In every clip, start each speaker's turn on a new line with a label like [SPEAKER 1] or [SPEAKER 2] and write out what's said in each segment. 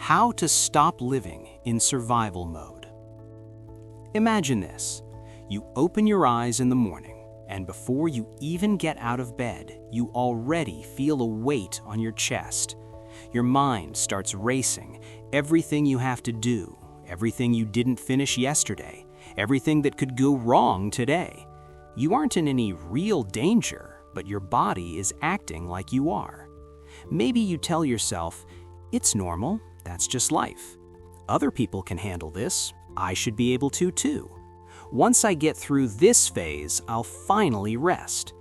[SPEAKER 1] How to stop living in survival mode. Imagine this. You open your eyes in the morning, and before you even get out of bed, you already feel a weight on your chest. Your mind starts racing. Everything you have to do, everything you didn't finish yesterday, everything that could go wrong today. You aren't in any real danger, but your body is acting like you are. Maybe you tell yourself, "It's normal, that's just life. Other people can handle this, I should be able to too. Once I get through this phase, I'll finally rest."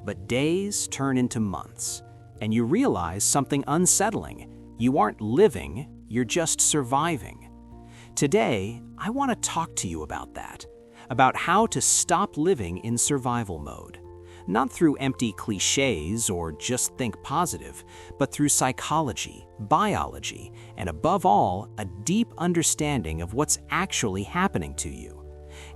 [SPEAKER 1] But days turn into months, and you realize something unsettling. You aren't living, you're just surviving. Today, I want to talk to you about that, about how to stop living in survival mode. Not through empty cliches or just think positive, but through psychology, biology, and above all, a deep understanding of what's actually happening to you.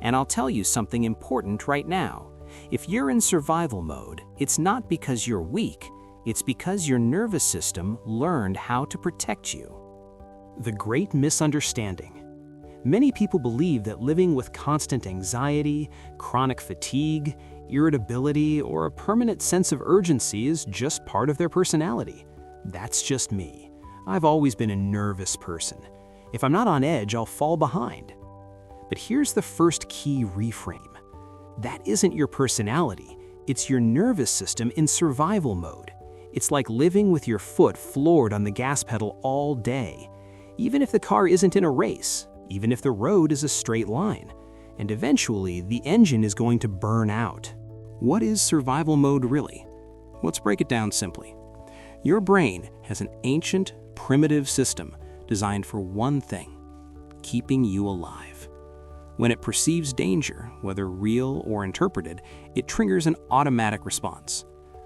[SPEAKER 1] And I'll tell you something important right now. If you're in survival mode, it's not because you're weak, it's because your nervous system learned how to protect you. The great misunderstanding. Many people believe that living with constant anxiety, chronic fatigue, irritability, or a permanent sense of urgency is just part of their personality. That's just me. I've always been a nervous person. If I'm not on edge, I'll fall behind. But here's the first key reframe. That isn't your personality, it's your nervous system in survival mode. It's like living with your foot floored on the gas pedal all day. Even if the car isn't in a race, even if the road is a straight line, and eventually the engine is going to burn out. What is survival mode really? Let's break it down simply. Your brain has an ancient, primitive system designed for one thing: keeping you alive. When it perceives danger, whether real or interpreted, it triggers an automatic response.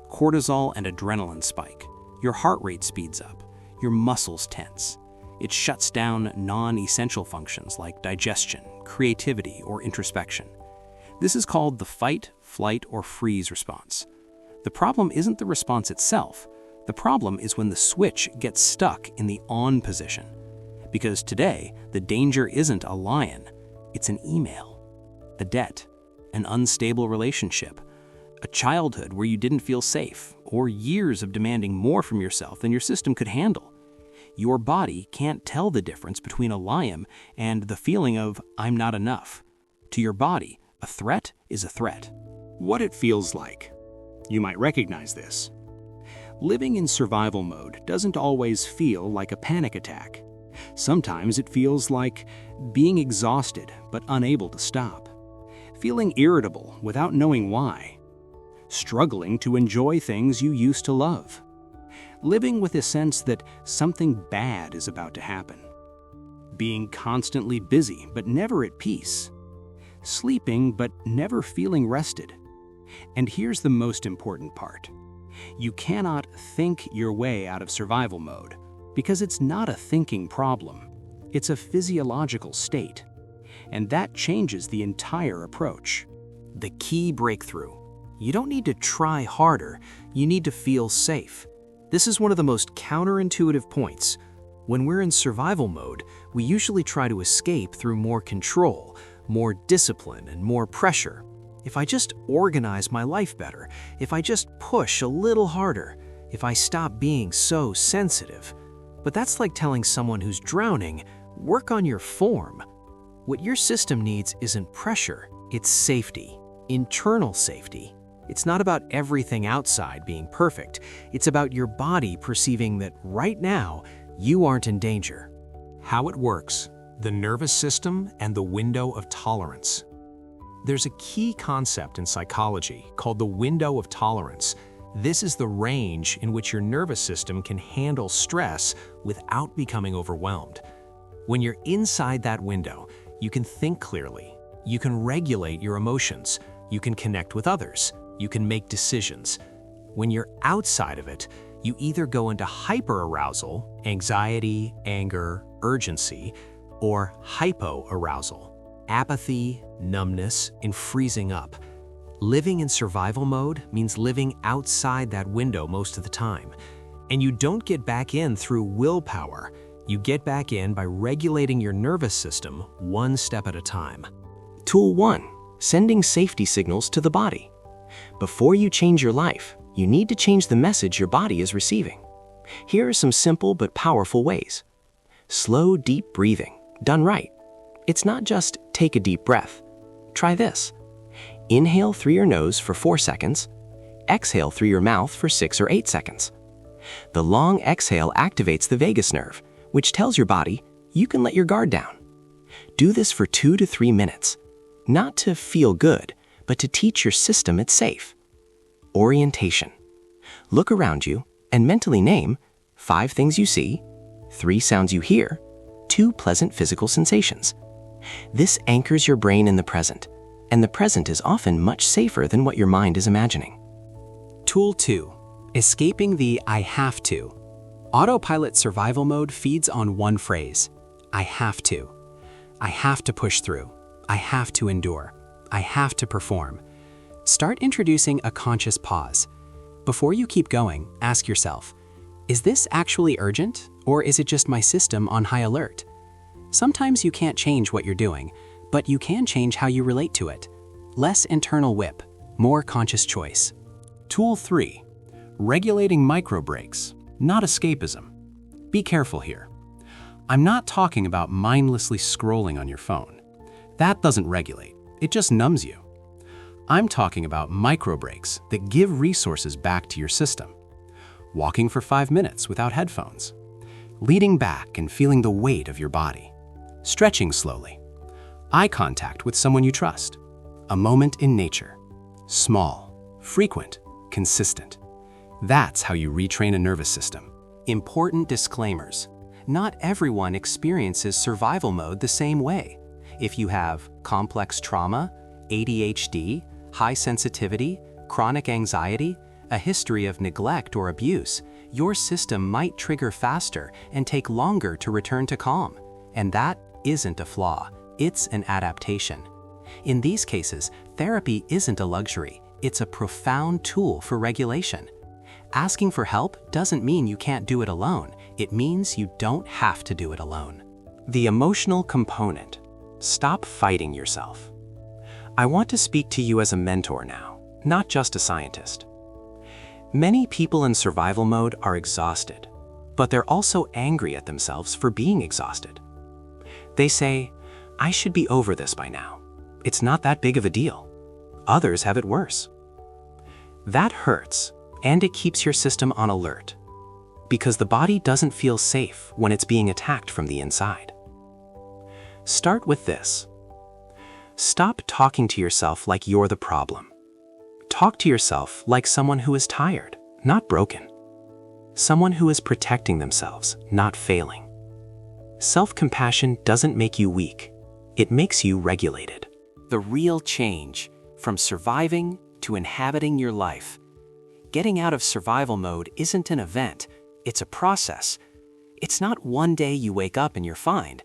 [SPEAKER 1] Cortisol and adrenaline spike. Your heart rate speeds up. Your muscles tense. It shuts down non-essential functions like digestion, creativity, or introspection. This is called the fight, flight, or freeze response. The problem isn't the response itself. The problem is when the switch gets stuck in the on position. Because today, the danger isn't a lion, it's an email, a debt, an unstable relationship, a childhood where you didn't feel safe, or years of demanding more from yourself than your system could handle. Your body can't tell the difference between a lion and the feeling of "I'm not enough." To your body, a threat is a threat. What it feels like. You might recognize this. Living in survival mode doesn't always feel like a panic attack. Sometimes it feels like being exhausted but unable to stop. Feeling irritable without knowing why. Struggling to enjoy things you used to love. Living with a sense that something bad is about to happen. Being constantly busy but never at peace. Sleeping but never feeling rested. And here's the most important part. You cannot think your way out of survival mode because it's not a thinking problem. It's a physiological state. And that changes the entire approach. The key breakthrough. You don't need to try harder, you need to feel safe. This is one of the most counterintuitive points. When we're in survival mode, we usually try to escape through more control, more discipline, and more pressure. If I just organize my life better, if I just push a little harder, if I stop being so sensitive. But that's like telling someone who's drowning, work on your form. What your system needs isn't pressure, it's safety, internal safety. It's not about everything outside being perfect. It's about your body perceiving that right now, you aren't in danger. How it works, the nervous system and the window of tolerance. There's a key concept in psychology called the window of tolerance. This is the range in which your nervous system can handle stress without becoming overwhelmed. When you're inside that window, you can think clearly, you can regulate your emotions, you can connect with others, you can make decisions. When you're outside of it, you either go into hyperarousal, anxiety, anger, urgency, or hypoarousal, apathy, numbness, and freezing up. Living in survival mode means living outside that window most of the time. And you don't get back in through willpower.
[SPEAKER 2] You get back in by regulating your nervous system one step at a time.
[SPEAKER 3] Tool 1. Sending safety signals to the body. Before you change your life, you need to change the message your body is receiving. Here are some simple but powerful ways. Slow, deep breathing, done right. It's not just take a deep breath. Try this. Inhale through your nose for 4 seconds. Exhale through your mouth for 6 or 8 seconds. The long exhale activates the vagus nerve, which tells your body you can let your guard down. Do this for 2 to 3 minutes. Not to feel good, but to teach your system it's safe. Orientation. Look around you and mentally name 5 things you see, 3 sounds you hear, 2 pleasant physical sensations. This anchors your brain in the present, and the present is often much safer than what your mind is imagining.
[SPEAKER 1] Tool 2. Escaping the I have to. Autopilot survival mode feeds on one phrase: I have to. I have to push through. I have to endure. I have to perform. Start introducing a conscious pause. Before you keep going, ask yourself, is this actually urgent, or is it just my system on high alert? Sometimes you can't change what you're doing, but you can change how you relate to it. Less internal whip, more conscious choice. Tool 3. Regulating micro breaks, not escapism. Be careful here. I'm not talking about mindlessly scrolling on your phone. That doesn't regulate, it just numbs you. I'm talking about micro breaks that give resources back to your system. Walking for 5 minutes without headphones. Leaning back and feeling the weight of your body. Stretching slowly. Eye contact with someone you trust. A moment in nature. Small, frequent, consistent. That's how you retrain a nervous system. Important disclaimers. Not everyone experiences survival mode the same way. If you have complex trauma, ADHD, high sensitivity, chronic anxiety, a history of neglect or abuse, your system might trigger faster and take longer to return to calm. And that isn't a flaw, it's an adaptation. In these cases, therapy isn't a luxury, it's a profound tool for regulation. Asking for help doesn't mean you can't do it alone, it means you don't have to do it alone. The emotional component. Stop fighting yourself. I want to speak to you as a mentor now, not just a scientist. Many people in survival mode are exhausted, but they're also angry at themselves for being exhausted. They say, I should be over this by now. It's not that big of a deal. Others have it worse. That hurts, and it keeps your system on alert, because the body doesn't feel safe when it's being attacked from the inside. Start with this. Stop talking to yourself like you're the problem. Talk to yourself like someone who is tired, not broken. Someone who is protecting themselves, not failing. Self-compassion doesn't make you weak. It makes you regulated. The real change, from surviving to inhabiting your life. Getting out of survival mode isn't an event, it's a process. It's not one day you wake up and you're fine.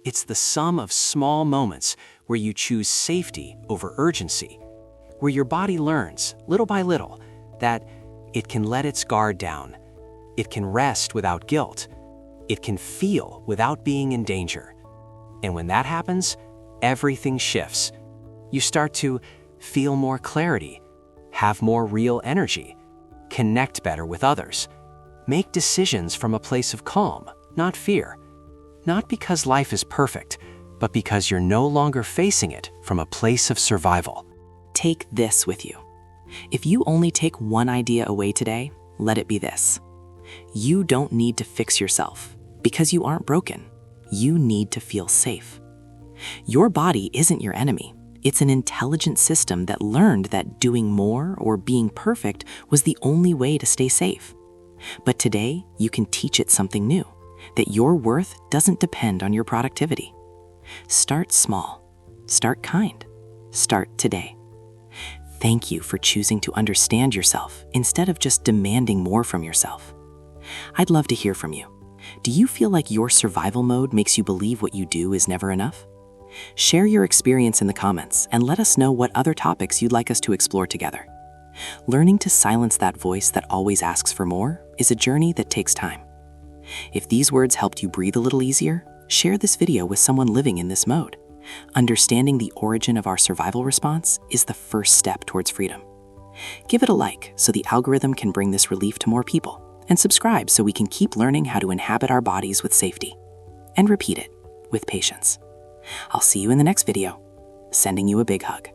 [SPEAKER 1] It's the sum of small moments where you choose safety over urgency, where your body learns, little by little, that it can let its guard down, it can rest without guilt, it can feel without being in danger. And when that happens, everything shifts. You start to feel more clarity, have more real energy, connect better with others, make decisions from a place of calm, not fear. Not because life is perfect, but because you're no longer facing it from a place of survival.
[SPEAKER 4] Take this with you. If you only take one idea away today, let it be this. You don't need to fix yourself because you aren't broken. You need to feel safe. Your body isn't your enemy. It's an intelligent system that learned that doing more or being perfect was the only way to stay safe. But today, you can teach it something new, that your worth doesn't depend on your productivity. Start small. Start kind. Start today. Thank you for choosing to understand yourself instead of just demanding more from yourself. I'd love to hear from you. Do you feel like your survival mode makes you believe what you do is never enough? Share your experience in the comments and let us know what other topics you'd like us to explore together. Learning to silence that voice that always asks for more is a journey that takes time. If these words helped you breathe a little easier, share this video with someone living in this mode. Understanding the origin of our survival response is the first step towards freedom. Give it a like so the algorithm can bring this relief to more people, and subscribe so we can keep learning how to inhabit our bodies with safety. And repeat it with patience. I'll see you in the next video, sending you a big hug.